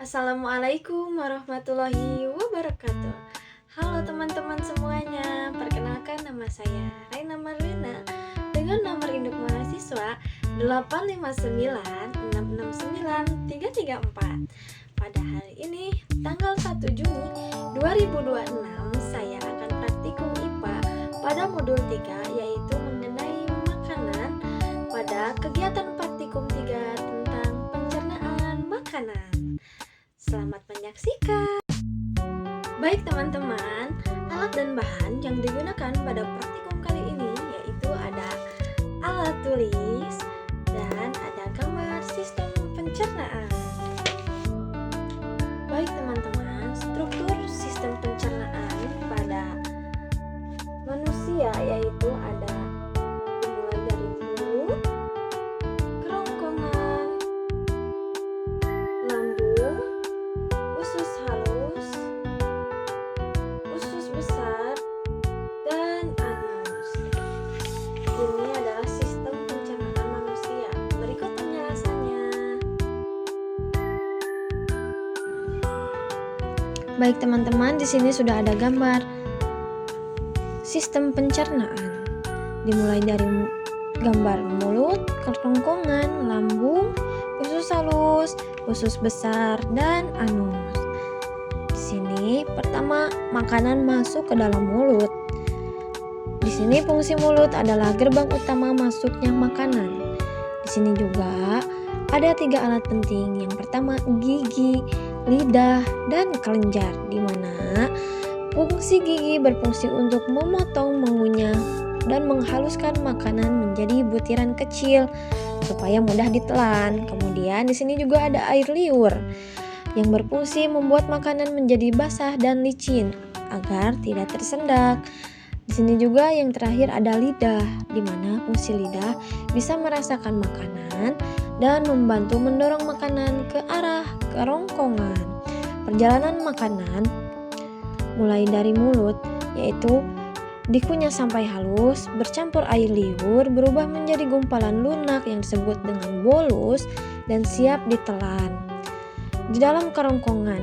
Assalamualaikum warahmatullahi wabarakatuh. Halo teman-teman semuanya, perkenalkan nama saya Raina Marlina dengan nomor induk mahasiswa 859669334. Pada hari ini, tanggal 1 Juni 2026, saya akan praktikum IPA pada modul 3, yaitu mengenai makanan pada kegiatan praktikum 3 tentang pencernaan makanan. Selamat menyaksikan. Baik teman-teman, alat dan bahan yang digunakan pada praktikum kali ini yaitu ada alat tulis dan ada gambar sistem pencernaan. Baik teman-teman, struktur sistem pencernaan pada manusia yaitu ada dimulai dari mulut, kerongkongan, lambung, usus halus, usus besar, dan anus. Ini adalah sistem pencernaan manusia. Berikut penjelasannya. Baik teman-teman, di sini sudah ada gambar sistem pencernaan. Dimulai dari gambar mulut, kerongkongan, lambung, usus halus, usus besar, dan anus. Di sini pertama makanan masuk ke dalam mulut. Di sini fungsi mulut adalah gerbang utama masuknya makanan. Di sini juga ada 3 alat penting. Yang pertama gigi, lidah, dan kelenjar, di mana fungsi gigi berfungsi untuk memotong, mengunyah, dan menghaluskan makanan menjadi butiran kecil supaya mudah ditelan. Kemudian di sini juga ada air liur yang berfungsi membuat makanan menjadi basah dan licin agar tidak tersendak. Di sini juga yang terakhir ada lidah, di mana fungsi lidah bisa merasakan makanan dan membantu mendorong makanan ke arah kerongkongan. Perjalanan makanan mulai dari mulut yaitu dikunyah sampai halus, bercampur air liur, berubah menjadi gumpalan lunak yang disebut dengan bolus dan siap ditelan. Di dalam kerongkongan,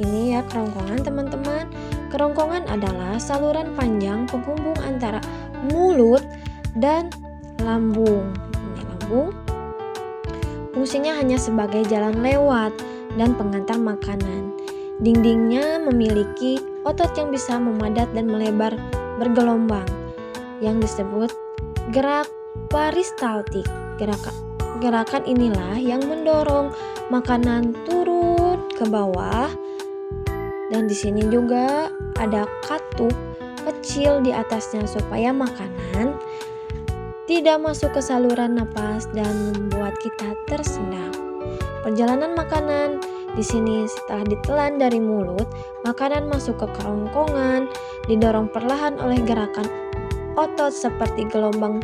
ini ya kerongkongan teman-teman. Kerongkongan adalah saluran panjang penghubung antara mulut dan lambung. Ini lambung. Fungsinya hanya sebagai jalan lewat dan pengantar makanan. Dindingnya memiliki otot yang bisa memadat dan melebar bergelombang yang disebut gerak peristaltik. Gerakan inilah yang mendorong makanan turun ke bawah. Dan di sini juga ada katup kecil di atasnya supaya makanan tidak masuk ke saluran napas dan membuat kita tersendak. Perjalanan makanan di sini setelah ditelan dari mulut, makanan masuk ke kerongkongan, didorong perlahan oleh gerakan otot seperti gelombang,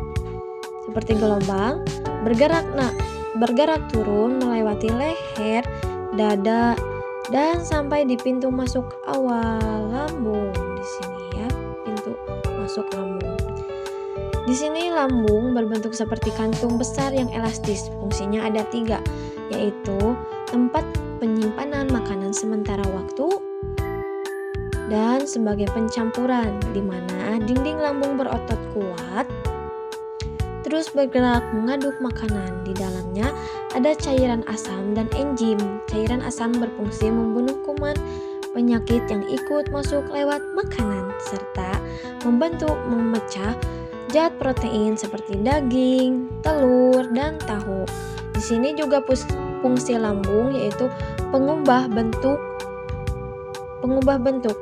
bergerak turun melewati leher, dada, dan sampai di pintu masuk awal lambung. Di sini ya, pintu masuk lambung. Di sini lambung berbentuk seperti kantung besar yang elastis. Fungsinya ada 3, yaitu tempat penyimpanan makanan sementara waktu dan sebagai pencampuran, di mana dinding lambung berotot kuat terus bergerak mengaduk makanan. Di dalamnya ada cairan asam dan enzim. Cairan asam berfungsi membunuh kuman penyakit yang ikut masuk lewat makanan serta membantu memecah zat protein seperti daging, telur, dan tahu. Di sini juga fungsi lambung yaitu pengubah bentuk,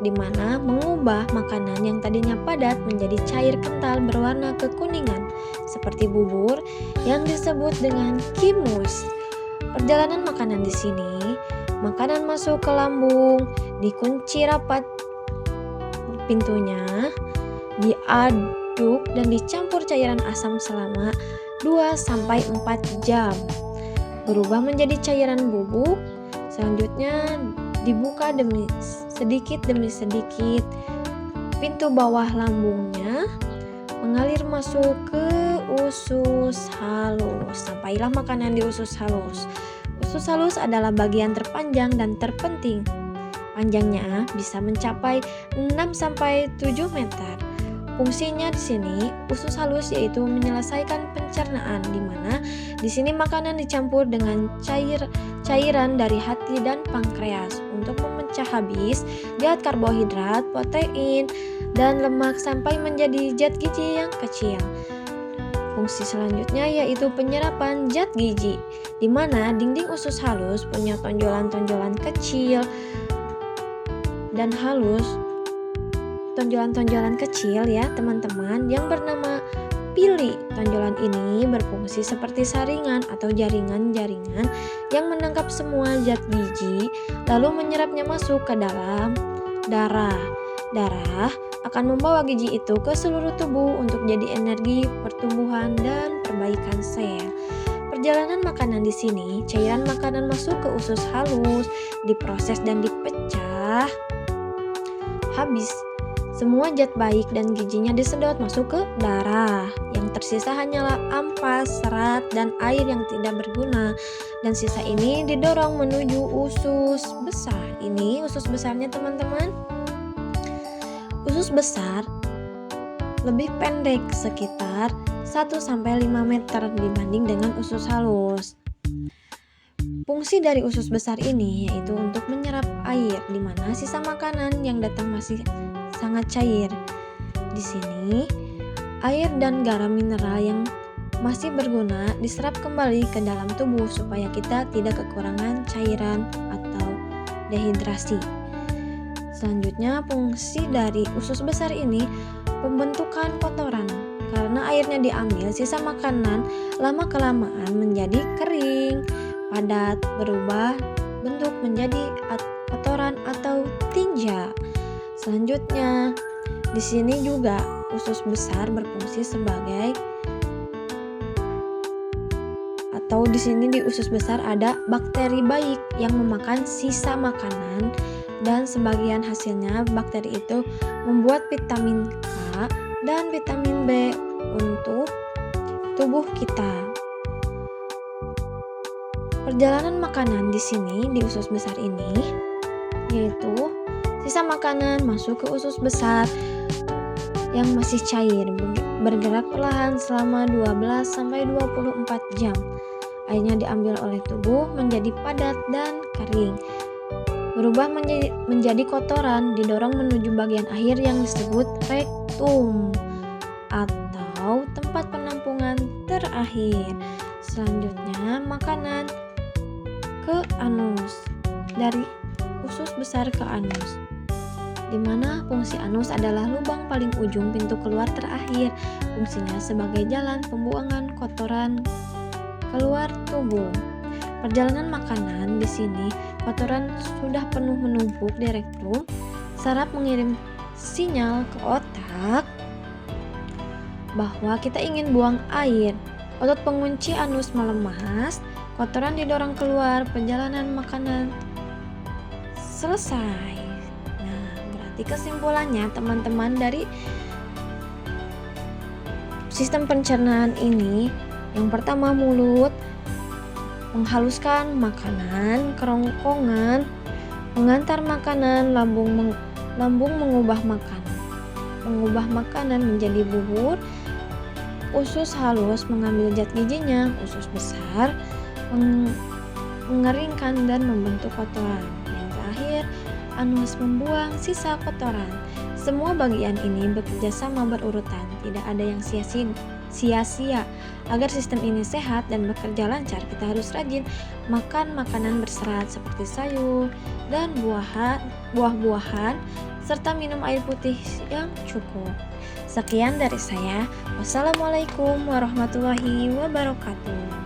di mana mengubah makanan yang tadinya padat menjadi cair kental berwarna kekuningan seperti bubur yang disebut dengan chymus. Perjalanan makanan di sini, makanan masuk ke lambung, dikunci rapat pintunya, diaduk dan dicampur cairan asam selama 2-4 jam. Berubah menjadi cairan bubuk. Selanjutnya dibuka sedikit demi sedikit pintu bawah lambungnya, mengalir masuk ke usus halus. Sampailah makanan di usus halus. usus halus adalah bagian terpanjang dan terpenting. Panjangnya bisa mencapai 6-7 meter. Fungsinya di sini usus halus yaitu menyelesaikan pencernaan, di mana di sini makanan dicampur dengan cairan dari hati dan pankreas untuk memecah habis zat karbohidrat, protein, dan lemak sampai menjadi zat gizi yang kecil. Fungsi selanjutnya yaitu penyerapan zat gizi, di mana dinding usus halus punya tonjolan-tonjolan kecil dan halus. Tonjolan-tonjolan kecil ya teman-teman yang bernama pili. Tonjolan ini berfungsi seperti saringan atau jaringan-jaringan yang menangkap semua zat gizi lalu menyerapnya masuk ke dalam darah. Darah akan membawa gizi itu ke seluruh tubuh untuk jadi energi pertumbuhan dan perbaikan sel. Perjalanan makanan di sini, cairan makanan masuk ke usus halus, diproses dan dipecah. Habis semua zat baik dan gizinya disedot masuk ke darah. Yang tersisa hanyalah ampas, serat, dan air yang tidak berguna. Dan sisa ini didorong menuju usus besar. Ini usus besarnya teman-teman. Usus besar lebih pendek sekitar 1-5 meter dibanding dengan usus halus. Fungsi dari usus besar ini yaitu untuk menyerap air, di mana sisa makanan yang datang masih sangat cair. Di sini, air dan garam mineral yang masih berguna diserap kembali ke dalam tubuh supaya kita tidak kekurangan cairan atau dehidrasi. Selanjutnya, fungsi dari usus besar ini pembentukan kotoran. Karena airnya diambil, sisa makanan lama-kelamaan menjadi kering, padat, berubah bentuk menjadi kotoran atau tinja. Selanjutnya, di sini juga usus besar berfungsi sebagai di sini di usus besar ada bakteri baik yang memakan sisa makanan dan sebagian hasilnya bakteri itu membuat vitamin K dan vitamin B untuk tubuh kita. Perjalanan makanan di sini di usus besar ini yaitu sisa makanan masuk ke usus besar yang masih cair, bergerak perlahan selama 12-24 jam. Airnya diambil oleh tubuh menjadi padat dan kering, berubah menjadi kotoran, didorong menuju bagian akhir yang disebut rektum atau tempat penampungan terakhir. Selanjutnya makanan ke anus, dari usus besar ke anus, di mana fungsi anus adalah lubang paling ujung pintu keluar terakhir. Fungsinya sebagai jalan pembuangan kotoran keluar tubuh. Perjalanan makanan di sini, kotoran sudah penuh menumpuk di rektum. Saraf mengirim sinyal ke otak bahwa kita ingin buang air. Otot pengunci anus melemas, kotoran didorong keluar, perjalanan makanan selesai. Nah, berarti kesimpulannya teman-teman dari sistem pencernaan ini, yang pertama menghaluskan makanan, kerongkongan mengantar makanan, lambung mengubah makanan menjadi bubur, usus halus mengambil zat gizinya, usus besar mengeringkan dan membentuk kotoran. Yang terakhir, anus membuang sisa kotoran. Semua bagian ini bekerja sama berurutan, tidak ada yang sia-sia. Agar sistem ini sehat dan bekerja lancar, kita harus rajin makan makanan berserat seperti sayur dan buah-buahan, serta minum air putih yang cukup. Sekian dari saya. Wassalamualaikum warahmatullahi wabarakatuh.